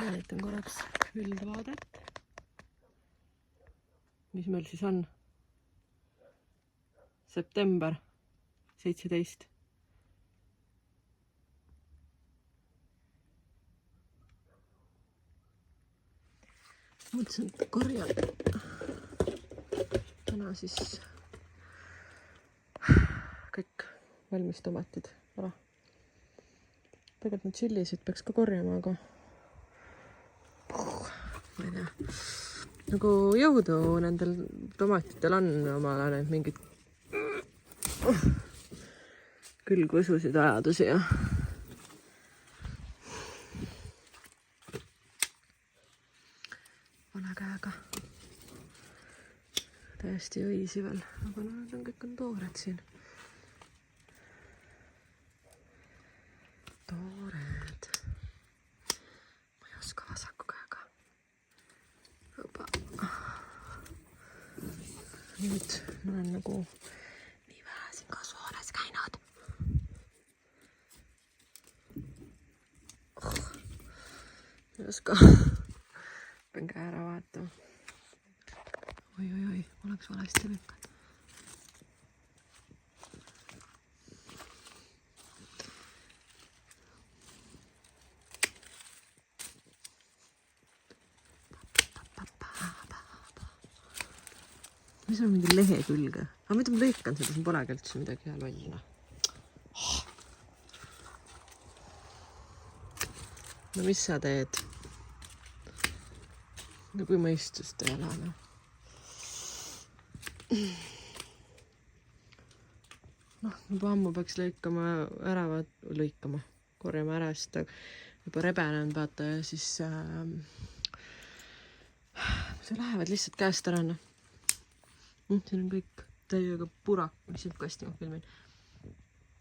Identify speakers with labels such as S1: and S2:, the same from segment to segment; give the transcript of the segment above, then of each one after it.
S1: Näitan korraks üldvaadet. Mis meil siis on? September 17. Mõtlesin, et korjan täna siis kõik valmis tomatid ära. Tegelikult need tšillisid peaks ka korjama, aga ma ei tea. Nagu jõudu nendel tomatitel on omale need mingid külgvõsusid ajadusi ja vana käega täiesti õisi veel, aga nad on kõik toored siin. Toored. Ma ei oska vasaku käega. Nüüd ma olen nagu nii vähe siin kasvuhoones käinud. Ei oska. Pean käe ära vaatama. Oi, oleks valesti lükkad. Mis on mingi lehe külge? Aga mida ma lõikan seda, siin polegi üldse midagi hea lollina. No mis sa teed? No kui mõistust ei ole, no. Juba ammu peaks korjama ära, sest ta juba rebenenud, vaata, ja siis see lähevad lihtsalt käest ära, no. Siin on kõik täiega purak, mis siit kasti ma filmin.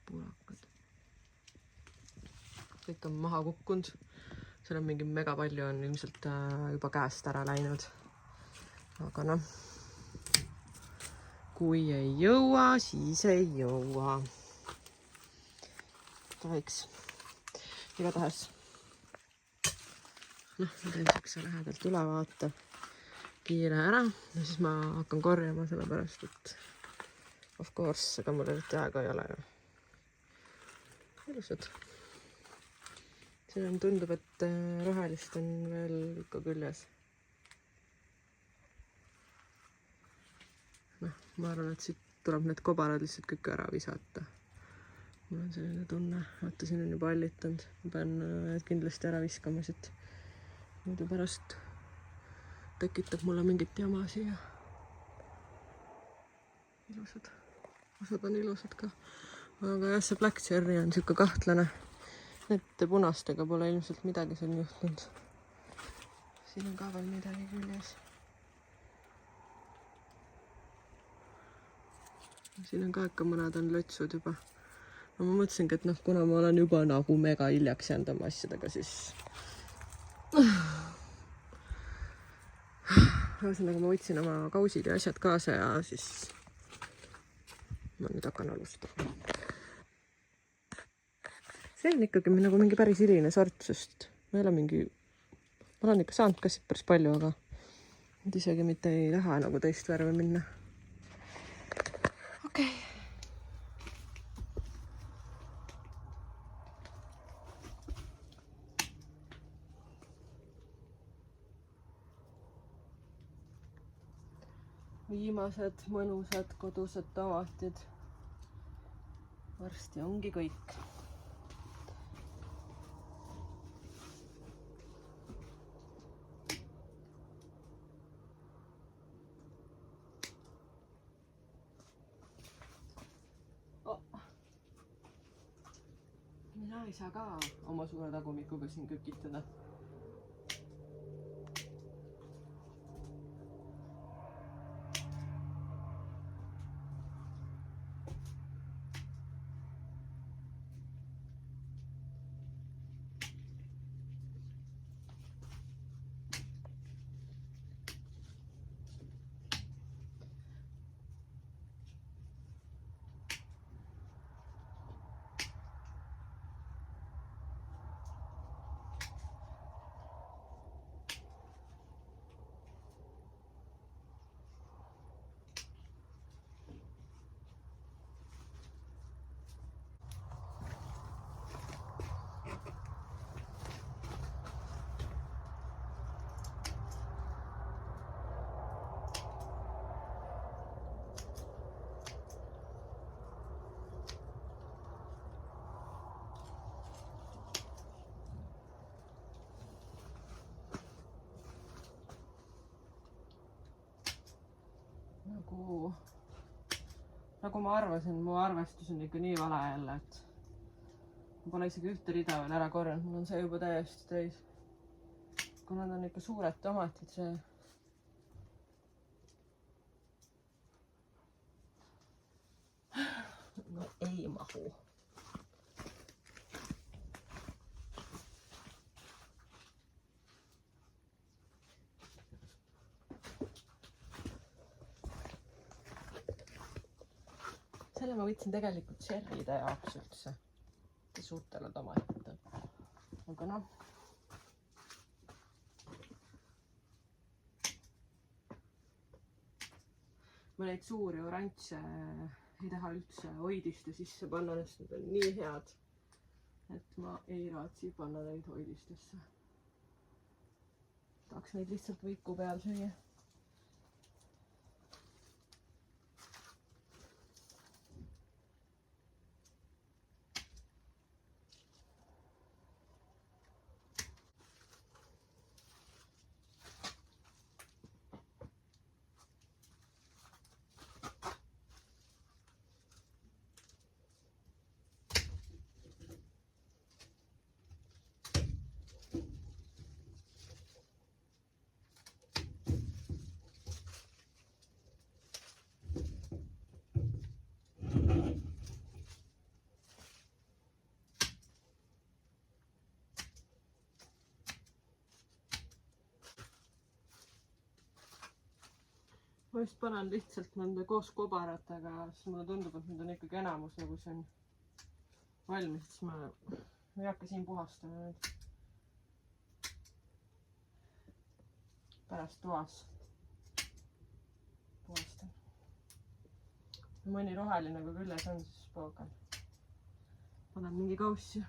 S1: Purakad. Kõik on maha kukkunud. Seal on mingi mega palju on ilmselt juba käest ära läinud. Aga noh, kui ei jõua, siis ei jõua. Ta võiks igatahes. Ma teen siukse lähedalt ülevaate kiire ära ja siis ma hakkan korjama sellepärast, et of course, aga mul eriti aega ei ole. Ilusad. Siin tundub, et rohelist on veel ikka küljes. Ma arvan, et siit tuleb need kobarad lihtsalt kõik ära visata. Mul on selline tunne, vaata siin on juba allitanud. Ma pean kindlasti ära viskama siit. Muidu pärast tekitab mulle mingit jama siia. Ilusad. Osad on ilusad ka. Aga jah, see Black Cherry on siuke kahtlane. Nende punastega pole ilmselt midagi siin juhtunud. Siin on ka veel midagi küljes. Siin on ka ikka mõned on lõtsud juba. Ma mõtlesingi, et kuna ma olen juba nagu mega hiljaks jäänud oma asjadega, siis ühesõnaga ma võtsin oma kausid ja asjad kaasa ja siis ma nüüd hakkan alustama. See on ikkagi nagu mingi päris hiline sort, sest ma olen ikka saanud ka siit päris palju, aga nüüd isegi mitte ei taha nagu teist värve minna. Okei. Viimased mõnusad kodused tomatid. Varsti ongi kõik. Mina ei saa ka oma suure tagumikuga siin kökitada. nagu ma arvasin, mu arvestus on ikka nii vale jälle, et ma pole isegi ühte rida veel ära korjanud, mul on see juba täiesti täis. Kuna nad on ikka suured tomatid, see no ei mahu. Selle ma võtsin tegelikult tšerride jaoks üldse, suurtele tomatitele. Aga noh, ma neid suuri oranže ei taha üldse hoidiste sisse panna, sest need on nii head, et ma ei raatsi panna neid hoidistesse. Tahaks neid lihtsalt võiku peal süüa. Ma just panen lihtsalt nende koos kobaratega, siis mulle tundub, et nüüd on ikkagi enamus nagu see on valmis, siis ma ei hakka siin puhastama nüüd. Pärast toas puhastan. Mõni roheline kui küljes on, siis poogan. Panen mingi kaussi.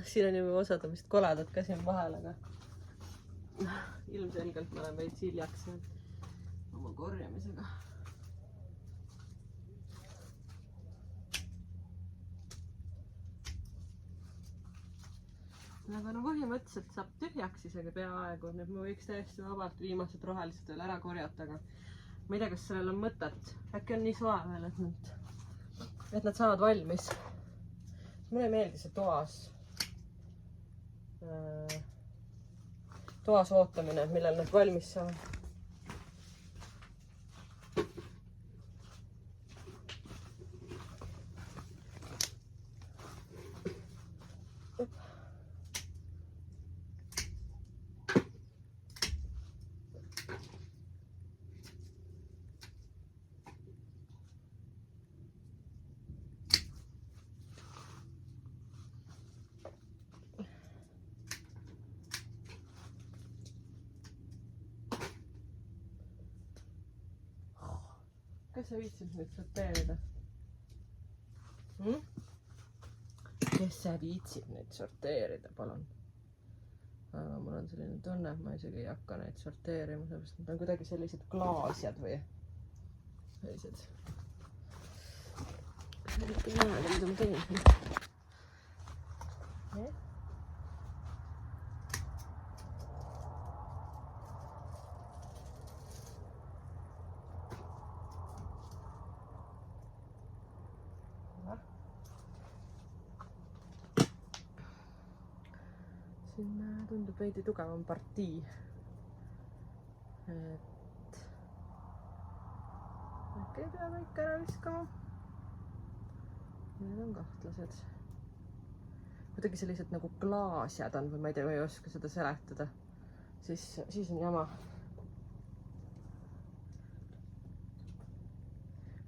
S1: Siin on juba osadamist koledad ka siin vahel, aga ilmselgelt ma olen veits hiljaks oma korjamisega. Aga no põhimõtteliselt saab tühjaks isegi peaaegu, nüüd ma võiks täiesti vabalt viimased rohelised veel ära korjata, aga ma ei tea, kas sellel on mõtet. Äkki on nii soe veel, et nad saavad valmis. Mulle ei meeldi see toas ootamine, millal nad valmis saavad. Kes sa viitsid nüüd sorteerida? Kes sa viitsid nüüd sorteerida, palun? Aga mul on selline tunne, et ma isegi ei hakka neid sorteerima, sellepärast need on kuidagi sellised klaasjad või sellised. Kas ma ikka näen, mida ma tegin? Siin tundub veidi tugevam partii. Et äkki ei pea kõik ära viskama. Need on kahtlased. Kuidagi sellised nagu klaasjad on või ma ei tea, ma ei oska seda seletada. Siis on jama.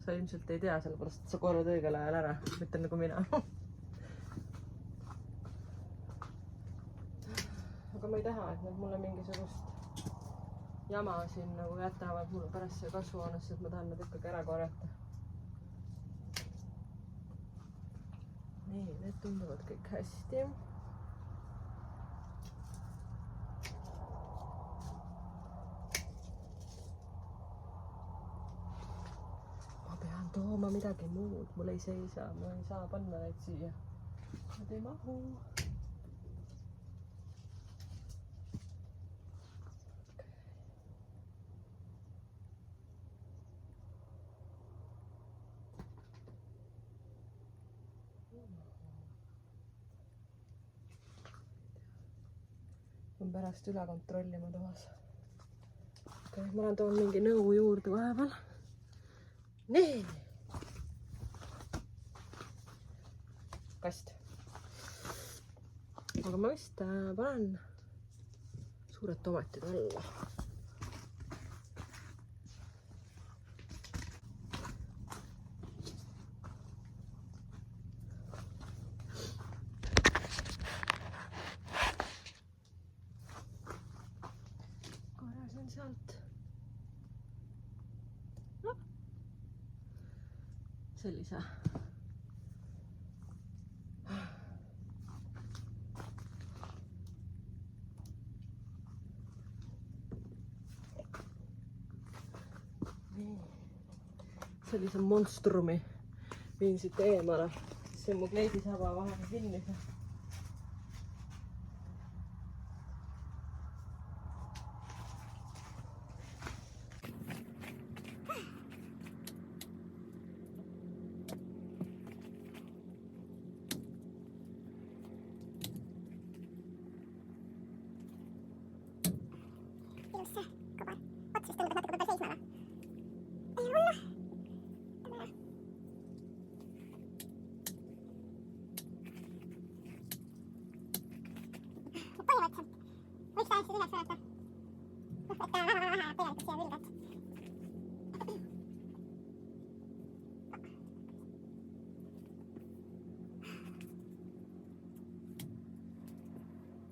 S1: Sa ilmselt ei tea, sellepärast et sa korjad õigel ajal ära, mitte nagu mina. aga ma ei taha, et nad mulle mingisugust jama siin nagu jätavad mulle pärast see kasvuhoonesse, et ma tahan nad ikkagi ära korjata. Nii, need tunduvad kõik hästi. Ma pean tooma midagi muud, mul ei seisa, ma ei saa panna neid siia. Nad ei mahu. On pärast üle kontrollima toas. Okay, ma olen toon mingi nõu juurde vahepeal. Nii. Kast. Aga ma vist panen suured tomatid alla. Korjasin sealt. No. Sellise. Sellise monstrumi viin siit eemale, siis see on mu kleidisaba vahel kinni.
S2: Ilus see kobar. Ots vist tõmbab natuke peab seisma. Ei hullu. Põhimõtteliselt võiks ta hästi üles võtta. Et ta väga vähe tegelikult siia vilgat. Aga ma täna viitsi seda teile teha.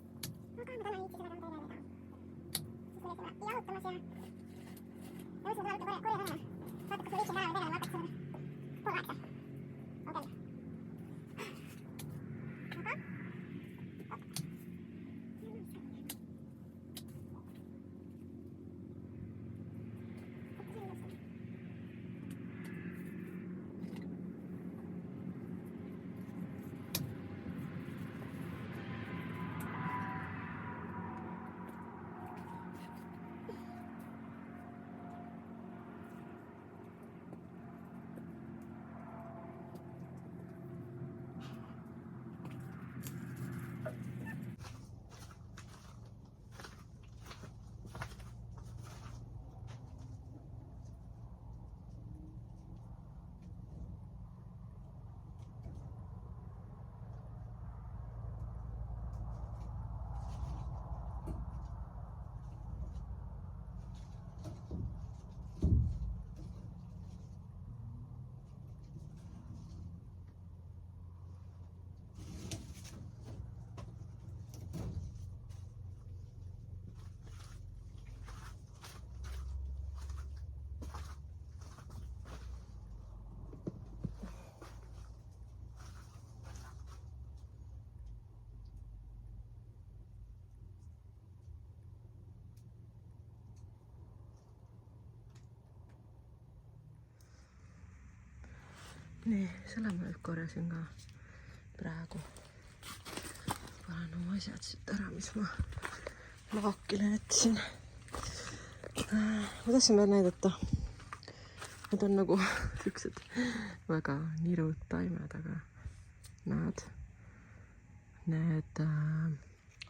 S2: Siis tuli sinna jalutamas ja mõtlesin tulla korja tegema. Vaata, kas ma viitsin täna tegema, vaataks seda pool aegsa. On kell. Aga
S1: nii, selle ma nüüd korjasin ka praegu. Panen oma asjad siit ära, mis ma laakile jätsin. Ma tahtsin veel näidata. Need on nagu siuksed väga nirud taimed, aga need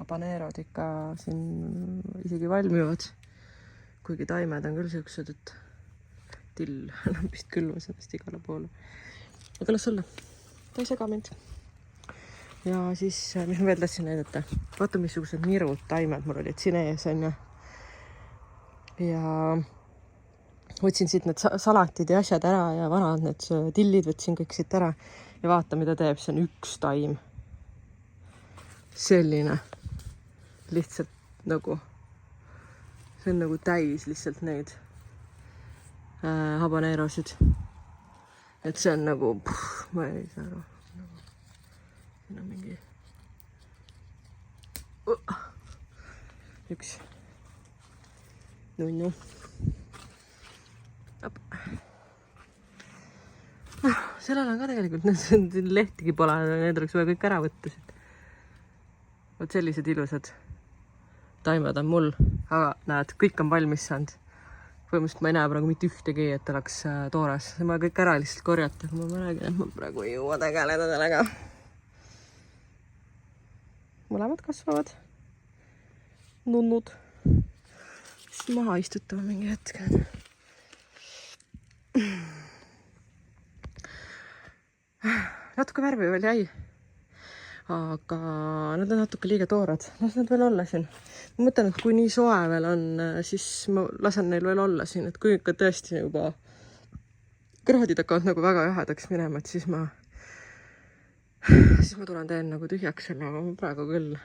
S1: habaneerod ikka siin isegi valmivad. Kuigi taimed on küll siuksed, et till enam vist külvas ennast igale poole. Aga las olla, ta ei sega mind. Ja siis, mis ma veel tahtsin näidata, vaata missugused nirud taimed mul olid siin ees, on ju. Ja võtsin siit need salatid ja asjad ära ja vanad need tillid võtsin kõik siit ära. Ja vaata, mida teeb, see on üks taim. Selline. lihtsalt nagu, see on nagu täis lihtsalt neid habaneerosid. Et see on nagu, ma ei saa aru. Siin on mingi üks nunnu. Sellel on ka tegelikult, need lehtigi pole, need oleks vaja kõik ära võtta siit. Vot sellised ilusad taimed on mul, aga näed, kõik on valmis saanud. Põhimõtteliselt ma ei näe praegu mitte ühtegi, et oleks toores. See ma kõik ära lihtsalt korjata, kui ma räägin, et ma praegu ei jõua tegeleda sellega. Mõlemad kasvavad. Nunnud. Siis maha istutama mingi hetke. Natuke värvi veel jäi. Aga nad on natuke liiga toorad. Las nad veel olla siin. Ma mõtlen, et kui nii soe veel on, siis ma lasen neil veel olla siin. Et kui ikka tõesti juba kraadid hakkavad nagu väga jahedaks minema, et siis ma tulen teen nagu tühjaks selle, aga praegu küll.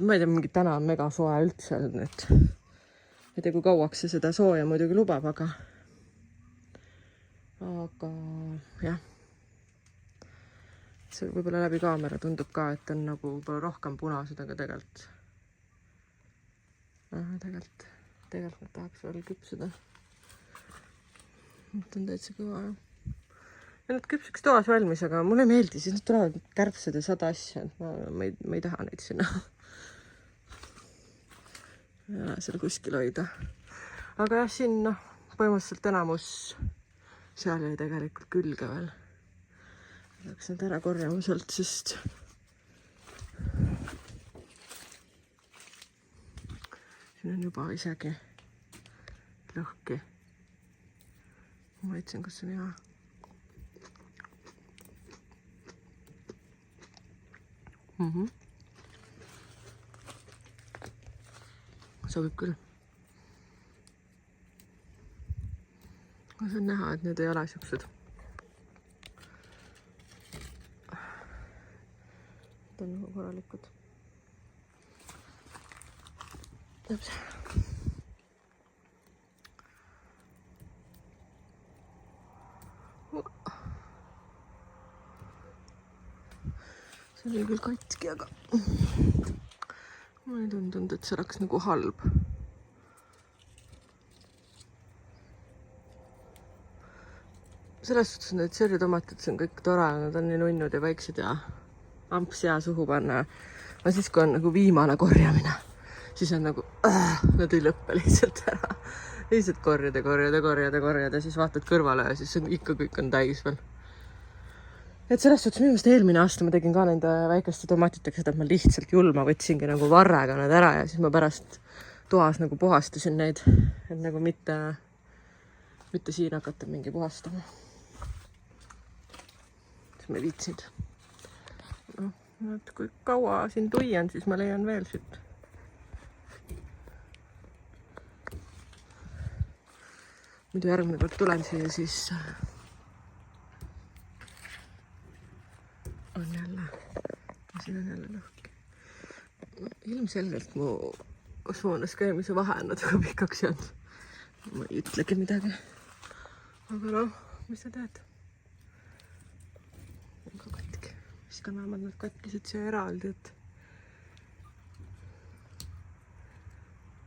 S1: Ma ei tea, mingi täna on mega soe üldse. Et ei tea, kui kauaks see seda sooja muidugi lubab, aga jah. See võib-olla läbi kaamera tundub ka, et on nagu võib-olla rohkem punased, aga tegelikult ma tahaks veel küpsida. Nüüd on täitsa kõva. Ja nad küpsiks toas valmis, aga mulle ei meeldi, siis nad tulevad kärbsed ja 100 asja. Ma ei taha neid sinna. Ja seal kuskil hoida. Aga jah, siin põhimõtteliselt enamus seal jäi tegelikult külge veel. Läks need ära korjama sealt, sest siin on juba isegi lõhki. Ma mõtlesin, kas see on hea. Sobib küll. Ma saan näha, et need ei ole siuksed. Need on nagu korralikud. See oli küll katki, aga ma ei tundunud, et see oleks nagu halb. Selles suhtes need sörjitomatid, see on kõik tore, nad on nii nunnud ja väiksed ja amps hea suhu panna. Aga siis, kui on nagu viimane korjamine, siis on nagu, nad ei lõppe lihtsalt ära. Lihtsalt korjad ja siis vaatad kõrvale ja siis ikka kõik on täis veel. Et selles suhtes minu meelest eelmine aasta ma tegin ka nende väikeste tomatitega seda, et ma lihtsalt julma võtsingi nagu varrega need ära ja siis ma pärast toas nagu puhastasin neid, et nagu mitte siin hakata mingi puhastama. Siis ma ei viitsinud. Et kui kaua siin tuian, siis ma leian veel siit. Muidu järgmine kord tulen siia, siis on jälle, siin on jälle lõhki. Ilmselgelt mu soones käimise vahe on natuke pikaks jäänud. Ma ei ütlegi midagi. Aga mis sa teed? On ka katki. Viskan vähemalt nad katkised siia eraldi, et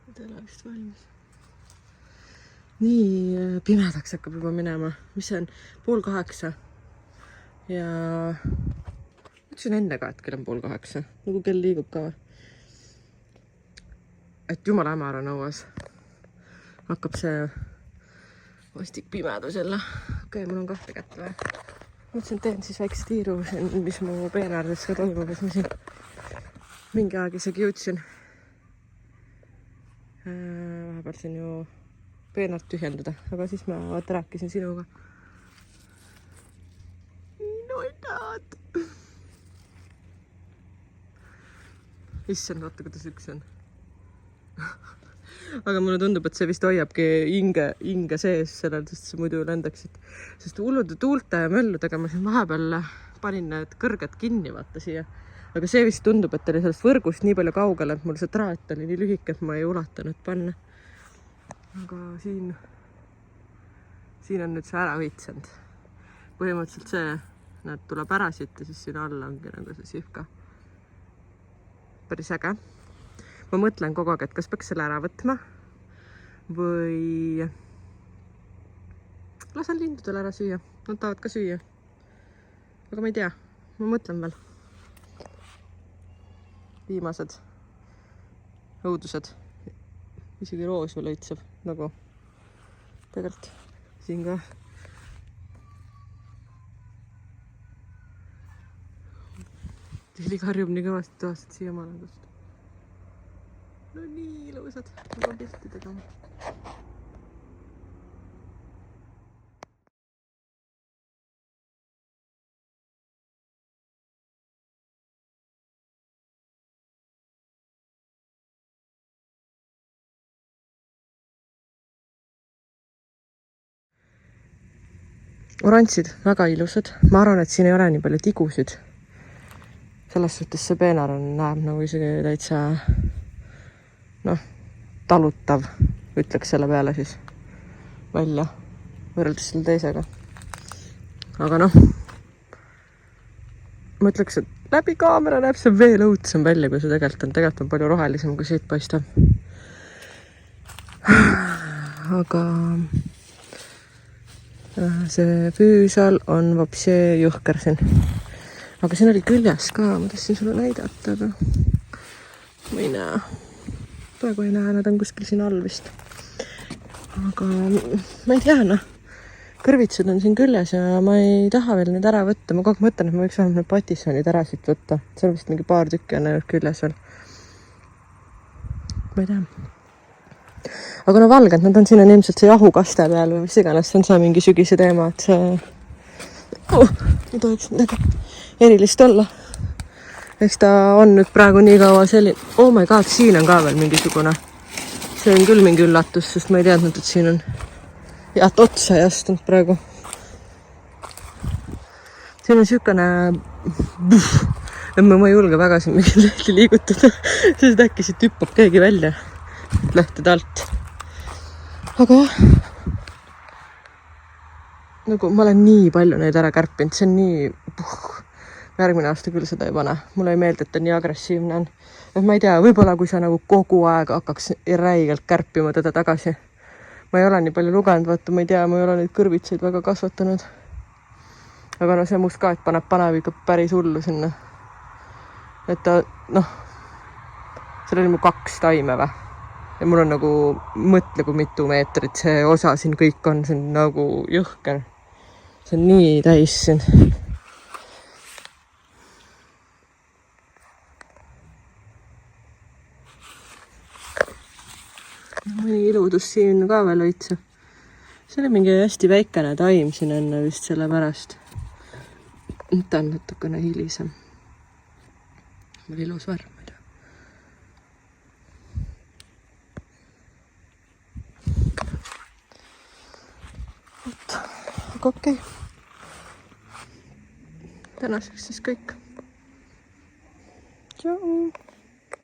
S1: need ei ole vist valmis. Nii pimedaks hakkab juba minema. Mis see on? 7:30. Ja ütlesin enne ka, et kell on 7:30. Nagu kell liigub ka. Et jumala hämar on õues. Hakkab see vastik pimedus jälle. Okei, mul on kahte kätte või. Mõtlesin, teen siis väikse tiiru, mis mu peenaardes ka toimub, mis ma siin mingi aeg isegi jõudsin. Vahepeal siin ju peenart tühjendada, aga siis ma rääkisin sinuga. Nunnad! Issand, vaata, kuidas üks on. Aga mulle tundub, et see vist hoiabki hinge sees sellel, sest see muidu lendaksid. Sest hullude tuulte ja mölludega ma siin vahepeal panin need kõrged kinni, vaata siia. aga see vist tundub, et oli sellest võrgust nii palju kaugele, et mul see traat oli nii lühike, et ma ei ulatanud panna. Aga siin on nüüd see ära õitsenud. Põhimõtteliselt see, nad tuleb ära siit ja siis siin alla ongi nagu see sihka. Päris äge. Ma mõtlen kogu aeg, et kas peaks selle ära võtma või lasen lindudel ära süüa. Nad tahavad ka süüa. Aga ma ei tea. Ma mõtlen veel. Viimased õudused. Isegi roos veel õitseb. Nagu tegelikult siin ka. Tihli karjub nii kõvasti toast siia malandust. No nii ilusad. Ma pean pilti tegema. Oranžid, väga ilusad. Ma arvan, et siin ei ole nii palju tigusid. Selles suhtes see peenar näeb nagu isegi täitsa talutav, ütleks selle peale siis välja võrreldes selle teisega. Aga ma ütleks, et läbi kaamera näeb see veel õudsem välja, kui see tegelikult on palju rohelisem, kui siit paistab. Aga see füüsal on vapsi juhker siin. Aga siin oli küljes ka, ma tahtsin sulle näidata, aga ma ei näe. Praegu ei näe, nad on kuskil siin all vist. Aga ma ei tea, kõrvitsud on siin küljes ja ma ei taha veel neid ära võtta. Ma kogu aeg mõtlen, et ma võiks vähemalt need patissoonid ära siit võtta. Seal vist mingi paar tükki on ainult küljes veel. Ma ei tea. Aga valged, nad on siin on ilmselt see jahukaste peal või mis iganes, see on see mingi sügise teema, et see ei tohiks midagi erilist olla. Eks ta on nüüd praegu nii kaua selline, oh my god, siin on ka veel mingisugune, see on küll mingi üllatus, sest ma ei teadnud, et siin on head otsa ei astunud praegu. Siin on sükane ma ei julge väga siin mingi lehti liigutada, sest äkki siit hüppab keegi välja lehtede alt. Aga jah, nagu ma olen nii palju neid ära kärpinud, see on nii järgmine aasta küll seda ei pane. Mulle ei meeldi, et ta nii agressiivne on. Et ma ei tea, võib-olla kui sa nagu kogu aeg hakkaks räigelt kärpima teda tagasi. Ma ei ole nii palju lugenud, vaata, ma ei tea, ma ei ole neid kõrvitseid väga kasvatanud. Aga see muskaat paneb ikka päris hullu sinna. Et ta, seal oli mu 2 taime või. Ja mul on nagu mõtle, kui mitu meetrit see osa siin kõik on, see on nagu jõhker. See on nii täis siin. Mõni iludus siin ka veel õitseb. See oli mingi hästi väikene taim siin enne vist selle pärast. Ta on natukene hilisem. Mul ilus värv. Aga okei. Tänaseks siis kõik. Tšau!